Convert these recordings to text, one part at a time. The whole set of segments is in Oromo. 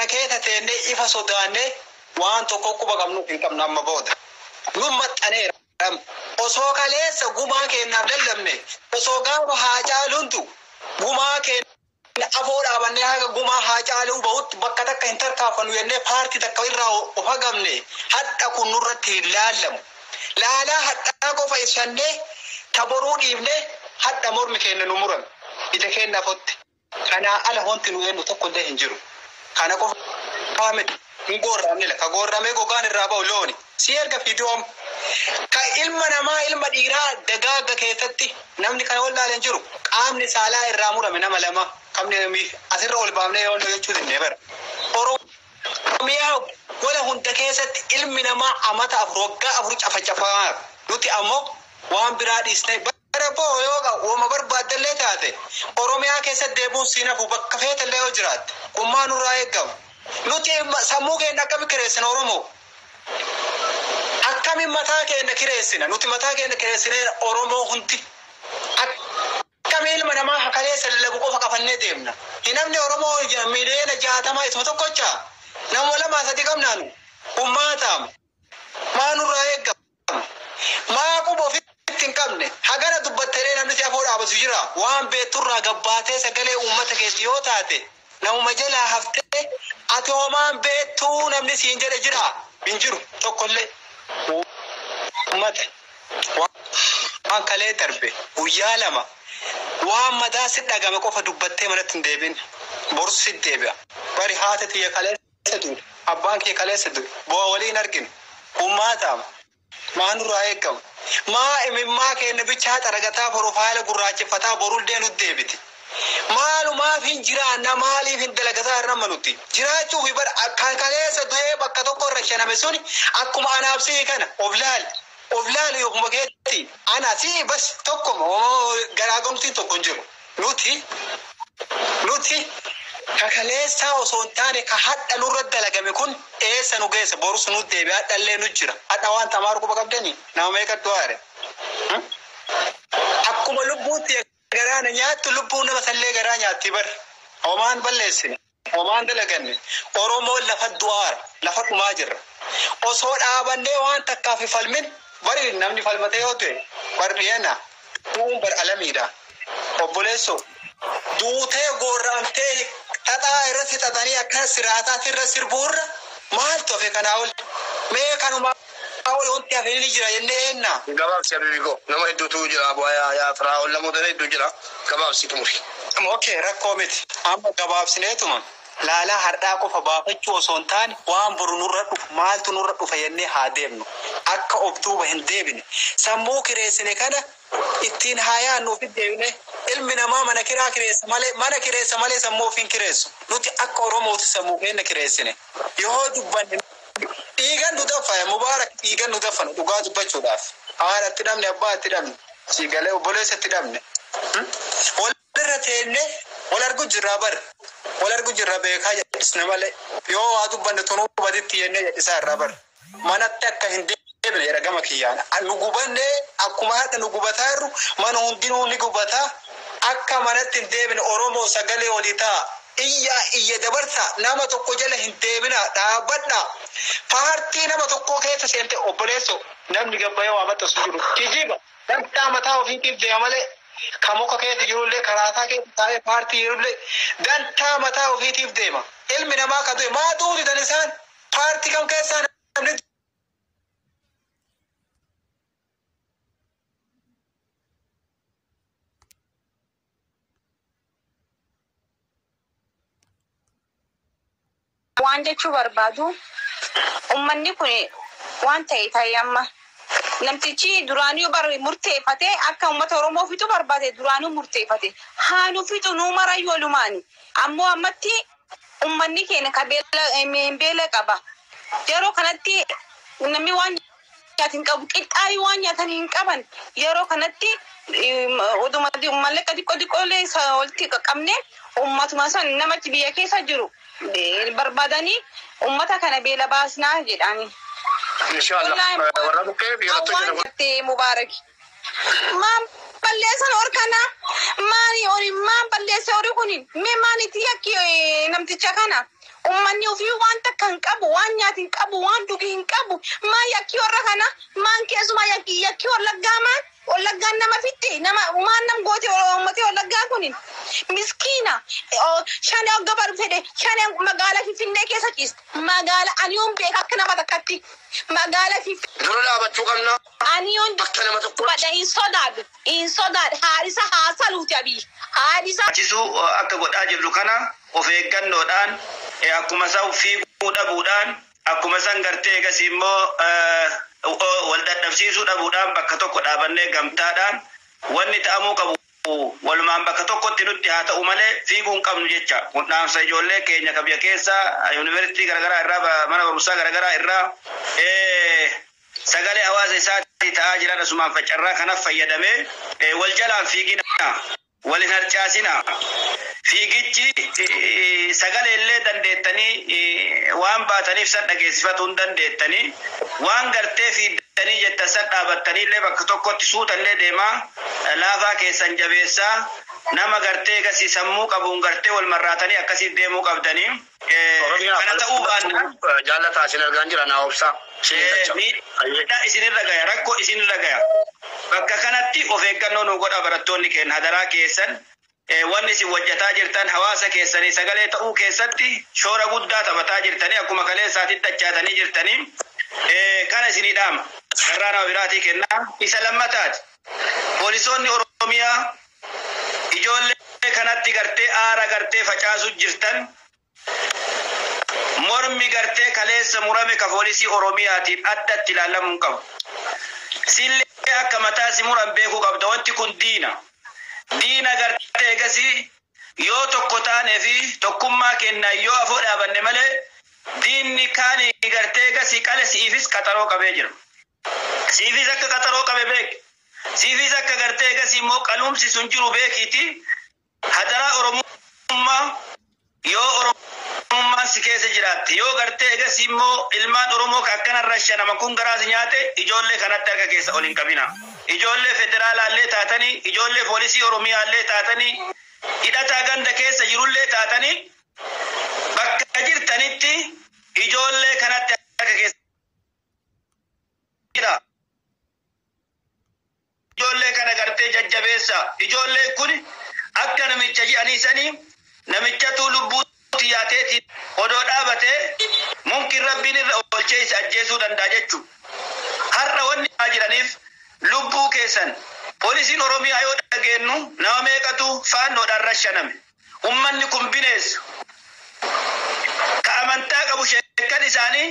kana keessa teennee ifa sodaannee waan tokko quba qabnu hin qabnu amma booda. Nu maxxaneera. Osoo kaleessa gumaa kennaaf lallabne osoo gaafa haa caaluntu gumaa kenna afoo dhaabannee haga gumaa haa caaluu bahutti bakka takka hin tarkaanfannu jennee paartii takka irraa of hagamne hadha kun nurratti hin laallamu. Laalaa hadhaa qofa ibsannee taboruu dhiifnee hadha mormi kenna nu muran ija kennaaf hotti. Kanaa ala wanti nu eenyu tokko illee hin jiru. Kana qofa miti hin goorramnila ka goorramee gogaan irraa ba'u looni. Si erga fiidiyoom ka ilma namaa ilma dhiiraa dagaaga keessatti namni kana wallaalee hin jiru. Qaamni saalaa irraa murame nama lama kamni asirra ol baafnee yoo jechuu dinne bara. Oromiyaa gola hunda keessatti ilmi namaa amata afur waggaa afur cafacafaa nuti ammoo waan biraa dhiisnee bara boo yoo wama barbaadallee taate Oromiyaa keessatti deebuun siinafu bakka feetallee yoo jiraatte kummaa nurraa eeggamu. Nuti sammuu keenya akkami kireessina Oromoo. Akkami mataa keenya kireessina nuti mataa keenya kireessinee Oromoo hundi akkami ilma namaa hakalee sallabu qofa qabannee deemna. Hinamni Oromoo miliyoona 60 isuma tokkocha nama lama sadi qabnaanu ummataam maa nurraa eeggamu. Maa quba ofitti hin qabne hagana dubbattelee namni si afoo dhaabatu jira waan beeturraa gabbaatee sagalee uummata keessa yoo taate namuma jalaa haftee ati homaan beektuu namni siin jedhe jira hin jiru tokkollee uummata waan kalee darbe guyyaa lama waan madaa si dhagame qofa dubbattee manatti hin deebin borsu si deebi'a bari haati tiyya kaleessa dur abbaan kee kaleessa dur bu'aa waliin arginu uummataam maa nurraa eeggamu maa imimmaa keenya bichaa xaragataa profaayila gurraacheffataa borullee nu deebiti. Maalumaaf hin jiraanna maaliif hin dalagataa irra manutti jiraachuuf bara akka kaleessa du'ee bakka tokko irra shaname suni akkuma anaabsii kana of laal yookuma keetti ana si bas tokko garaagarumtiin tokko hin jiru nuti kakaleessaa osoo hin taane ka hadha nurra dalagame kun eessa nu geessa borsu nu deebi'a hadhallee nu jira hadha waan tamaaru quba qabdanii nama meeqattu haare akkuma lubbuutti garaan nyaattu lubbuun nama sallee garaa nyaatti bar homaan balleessine homaan dalaganne Oromoon lafa du'aara lafa dhumaa jirra osoo dhaabannee waan takkaaf falmin bari namni falmatee yoo ta'e bar dhiyana du'uun bar alamiidha obboleessoo duutee goorramtee xaxaa irratti xaxanii akka siraataatti irra sirbuurra maal tofe kanaa ol mee kanuma awal wanti afeeni jira yenna gabaab si abigo nama hedduutu jira boya ya fara wala modere heddu jira gabaab si tumuri okay rakkoo miti amma gabaabsineetuma laala hardaa qofa baafachuu osoo hin taane waan boru nurra dhufu maaltu nurra dhufa yennee haa deemnu akka obduuba hin deebine sammuu kireessine kana ittiin haayaannuuf deebine ilmi namaa mana kireessa malee sammuu ofiin kireessu nuti akka Oromooti sammuu keenya kireessine yoo dubbanne dhiigan nu daffa mubaarak dhiigan nu daffa dhugaa dubbachuudhaaf haadhatti dhabne abbaatti dhabne si galee obboleessatti dhabne walirra teenne wal argu jirra beekaa jedhisne malee yoo waa dubbanne tunuu baditti yennee jedhisaa irraa bar manatti akka hin deebine jedha gama kiyyaan nu gubanne akkuma haadha nu gubataa jirru mana hundinuu ni gubataa akka manatti hin deebine Oromoo sagalee olii ta'a. Iyya dabarsa nama tokko jala hin deebina dhaabadha paartii nama tokko keessa seente obboleesso namni gabbayee waa maxxansu jiru kijiba dantaa mataa ofiitiif deema malee kamuka keessa jirullee karaataa keessa taa'ee paartii jirullee dantaa mataa ofiitiif deema ilmi namaa ka du'e maa duuti dan isaan paartii kam keessaa namni waan jechuu barbaadu ummanni kun waan ta'e amma namtichi duraanii bar murteeffate akka ummata Oromoo fitu barbaade duraanii murteeffate haanu fitu nu marayyoo lumaani ammoo ammatti ummanni keenya beela qaba yeroo kanatti namni waan nyaatin qabu qixxaayi waan nyaatan hin qaban yeroo kanatti oduma mallaqa diqqoolee olti qabne ummatuma san namachi biyya keessa jiru barbaadanii ummata kana beela baasnaa jedhani inshallah warrabuke biiratu mubarak mam balleessan orkana maani ori mam balleesse ori kunin me maani tiyakki namticha kana ummanni ofii waan takka hin qabu, waan nyaati hin qabu, waan dhugi hin qabu. Maa yakki warra kana maan keessuma yakki wallaggaa maan wallaggaan nama fitti nama maan nam gooti uummati wallaggaa kunin miskiina shane gabar fede shane magaala Finfinnee keessa ciiste magaala aniyoon beeka akka nama takkatti magaala Finfinnee dura dhaabachuu qabna. aniyoon Akka nama tokko bada in sodaadhu haadisa haasaluuti abii haadisa Achisu akka godhaa jirru kana of eeggannoodhaan akkuma isaa fiiguu dhabuudhaan akkuma san gartee egas immoo wal dadhabsiisuu dhabuudhaan bakka tokko dhaabannee gamtaadhaan wanni ta'amuu qabu walumaan bakka tokkotti nutti haa ta'u malee fiiguu hin qabnu jecha. Dhaamsa ijoollee keenya kabya keessa yuunivarsiitii garaagaraa irraa mana barumsaa garaagaraa irraa sagalee hawaasa isaatti ta'aa jiran asumaan facarraa kanaaf fayyadamee wal jalaan fiigina walin harcaasina. Fiigichi sagalee illee dandeettanii waan baataniif san dhageessifatuu hin dandeettanii waan gartee fiiddanii jettan san dhaabattanii illee bakka tokkotti suutallee deemaa laafaa keessan jabeessaa nama gartee gasii sammuu qabuun gartee wal marraatanii akkasitti deemuu qabdanii. Kana ta'uu baanna jaalataa isin argaan jira naa obsaa. Isinirra gaya rakkoo isinirra gaya. Bakka kanatti of eeggannoo nu godha barattoonni keenya hadaraa keessan. Wanni isin hojjetaa jirtan hawaasa keessanii sagalee ta'uu keessatti shoora guddaa taphataa jirtanii akkuma kaleessaatti dachaatanii jirtanii kana isinii dhaama. Carraa nama biraatii kennaa. Isa lammataati. Poolisoonni Oromiyaa ijoollee kanatti gartee aara gartee facaasuu jirtan mormi gartee kaleessa murame ka poolisii Oromiyaatiin addatti ilaalamuu qabu. Sillee akka mataa si muran beekuu qabda. Wanti kun diina. Diina gartee gasii yoo tokko taanee fi tokkummaa kennaa yoo afoo dhaabanne malee diinni kaanii gartee gasii qale siifis qaxaroo qabee jira. Siifis akka qaxaroo qabe beeki. Siifis akka gartee gasii immoo qaluumsi sun jiru beekiiti. Hadaraa Oromummaa yoo Oromummaan si keessa jiraatti yoo gartee gasii immoo ilmaan Oromoo akkanarra shanama kun garaas nyaate ijoollee kanatti akka keessa ol hin qabina. Ijoollee federaalaallee taatanii ijoollee poolisii Oromiyaallee taatanii hidhataa ganda keessa jirullee taatanii bakka jirtanitti ijoollee kanatti akka keessa jira. Ijoollee kana gartee jajjabeessa. Ijoolleen kun akka namicha ji'aniisanii namichatu lubbuu xiyaateetiin odoo dhaabatee mumkin rabbiin irra oolchee isa ajjeesuu danda'a jechuudha. Har'a wanni jiraniif lubbuu keessan poolisiin Oromiyaa yoo dhageenyu nama meeqatu faannoodhaan rashaname. Ummanni kun bineessu. Ka amantaa qabu sheekkan isaanii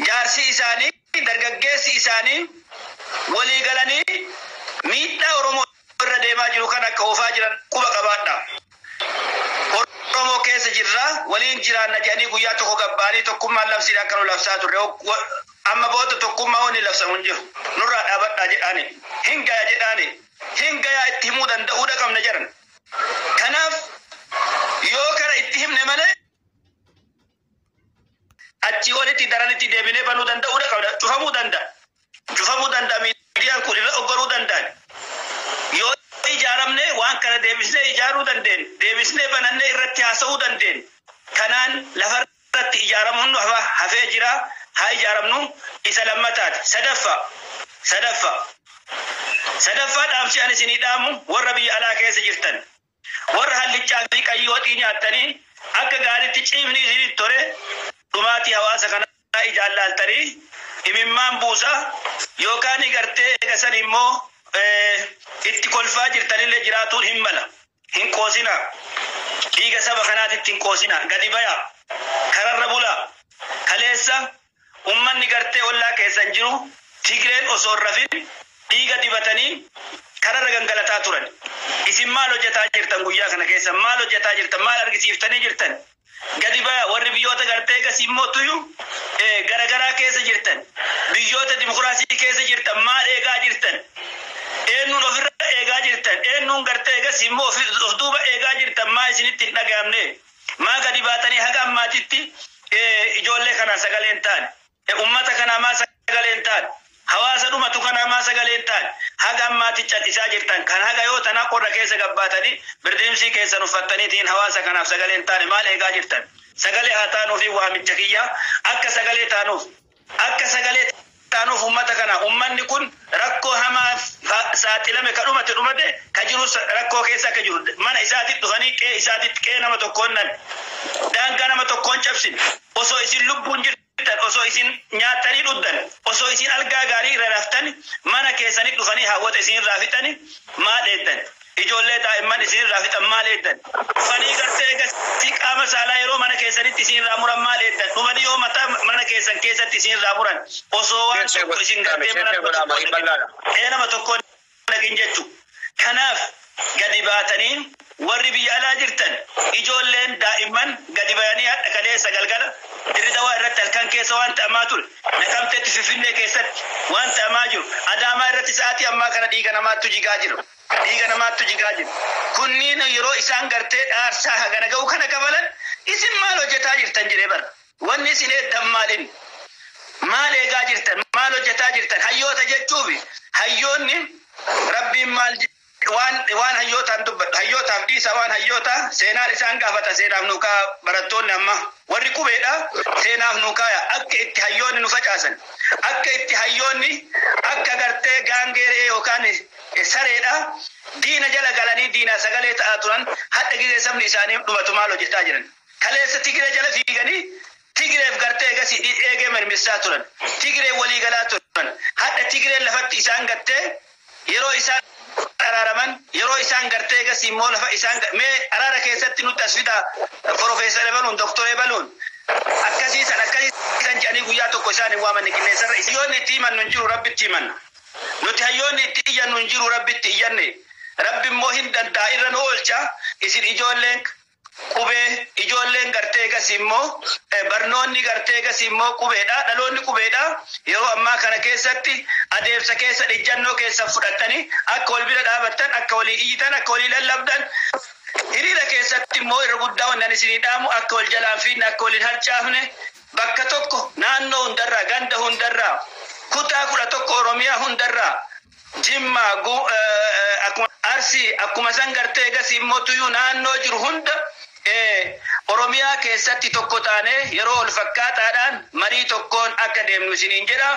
jaarsi isaanii dargaggeessi isaanii walii galanii miidhaa Oromoo irra deemaa jiru kan akka oofaa jiran quba qabaadha. Oromoo keessa jirra waliin jiraanna jedhanii guyyaa tokko gabbaanii tokkummaan labsiidhaan kan labsaa turre. Amma booda tokkummaa wanni labsamu hin jiru. Nurraa dhaabadhaa jedhaani. Hingaya jedhaani. Hingayaa itti himuu danda'uu qabna jedhan. Kanaaf yoo kana itti himne malee achi olitti daranitti deebinee banuu danda'uu qabna. Cufamuu danda'a. Cufamuu danda'a miidiyaan kun irra oggoruu danda'an. Yoo ijaaramne waan kana deebisnee ijaaruu dandeenya. Deebisnee banannee irratti haasa'uu dandeenya. Kanaan lafarratti ijaaramuun hafee jira. Haa ijaaramnu isa lammataati. Sadaffaa dhaamsi ani isinii dhaamu warra biyya alaa keessa jirtan. Warra hallichaa fi qayyooxii nyaattanii akka gaariitti ciifni isinii tore dhumaatii hawaasa kanaa ijaallaaltanii imimmaan buusa yookaan gartee eegasan immoo itti kolfaa jirtanillee jiraatuun hin mala. Hin qoosina. Dhiiga saba kanaatitti hin qoosina. Gadi baya. Kararra bula. Kaleessa ummanni gartee ollaa keessan jiru Tigreen osoo rafin dhiiga dibatanii kararra gangalataa turan. Isin maal hojjetaa jirtan guyyaa kana keessa? Maal hojjetaa jirtan? Maal argisiiftanii jirtan? Gadi baya warri biyyoota gartee gasii mootuyyuu garagaraa keessa jirtan. Biyyoota dimokiraasii keessa jirtan maal eegaa jirtan? Eenyuun ofirra eegaa jirtan? Eenyuun gartee gasii immoo of duuba eegaa jirtan? Maa isinitti hin dhaga'amne? Maa gadi baatanii haga ammaatitti ijoollee kana sagaleen ta'an? Ummata kana maa sagaleen ta'an? hawaasa dhumatu kana ammaa sagaleen ta'an haga ammaatti cal'isaa jirtan kan haga yoo tana qorra keessa gabbaatanii birdiimsii keessan uffattaniitiin hawaasa kanaaf sagaleen ta'an maal eegaa jirtan sagalee haa taanuuf waamicha kiyyaa akka sagalee taanuuf ummata kana ummanni kun rakkoo hamaa saaxilame ka dhumate ka jiru rakkoo keessa akka jiru mana isaatti dhufanii qee isaatti qee nama tokkoon nan daangaa nama tokkoon cabsin osoo isin lubbuun jirtan osoo isin nyaatanii dhuddan osoo isin algaa gaarii irra raftan mana keessanii dhufanii hawwata isin irraa fixani maal eeddan ijoollee daa'imman isin irraa fixan maal eeddan dhufanii gartee eegasii qaama saalaa yeroo mana keessanitti isin irraa muran maal eeddan dhufanii yoo mataa mana keessan keessatti isin irraa muran osoo waan tokko isin gartee nama tokko nagin jechu kanaaf gadi baatanii warri biyya alaa jirtan ijoolleen daa'imman gadi bayanii hadha kaleessa galgala dirridawaa irratti halkan keessa waan ta'amaa ture Naqamteetti Finfinnee keessatti waan ta'amaa jiru Adaamaa irratti sa'aatii ammaa kana dhiiga namaattu jigaa jiru kunniin yeroo isaan gartee dhaarsaa hagana ga'u kana qabalan isin maal hojjetaa jirtan jedhee bara wanni isin eeddan maal eegaa jirtan maal hojjetaa jirtan hayyoota jechuufi hayyoonni rabbiin maal waan hayyootaan dubbadhu hayyootaaf dhiisa waan hayyoota seenaan isaan gaafata seenaaf nuukaa barattoonni amma warri qubeedha seenaaf nuukaaya akka itti hayyoonni nu facaasan akka itti hayyoonni akka gartee gaangeeree yookaan sareedha diina jala galanii diina sagalee ta'aa turan hadda gizee sabni isaanii dhumatu maal hojjetaa jiran kaleessa Tigiree jala fiiganii Tigireef gartee eegasii eegee mirmirsaa turan Tigiree walii galaa turan hadda Tigireen lafatti isaan gartee yeroo isaan araaraman yeroo isaan gartee eegasii immoo lafa isaan mee araara keessatti nutti as fida Profeesar Ebaluun Doktor Ebaluun akkasiisan jedhanii guyyaa tokko isaan hin waamanne qilleensarra hayyoonni itti himannu hin jiru rabbitti himanna nuti hayyoonni itti iyyannu hin jiru rabbitti iyyanne rabbi immoo hin danda'a irra nu oolcha isin ijoolleen qubee ijoolleen gartee eegasii immoo barnoonni gartee eegasii immoo qubeedha dhaloonni qubeedha yeroo ammaa kana keessatti adeemsa keessa ijjannoo keessa fudhattanii akka wal bira dhaabattan akka walii iyyitan akka walii lallabdan hiriira keessatti immoo irra guddaa wannan isinii dhaamu akka wal jalaan fiinne akka waliin harcaafne bakka tokko naannoo hundarraa ganda hundarraa kutaa 11 Oromiyaa hundarraa Jimma akkuma Arsii akkuma san gartee eegasii immoo tuyyuu naannoo jiru hunda Oromiyaa keessatti tokko taane yeroo ol fakkaataadhaan marii tokkoon akka deemnu isiniin jedha.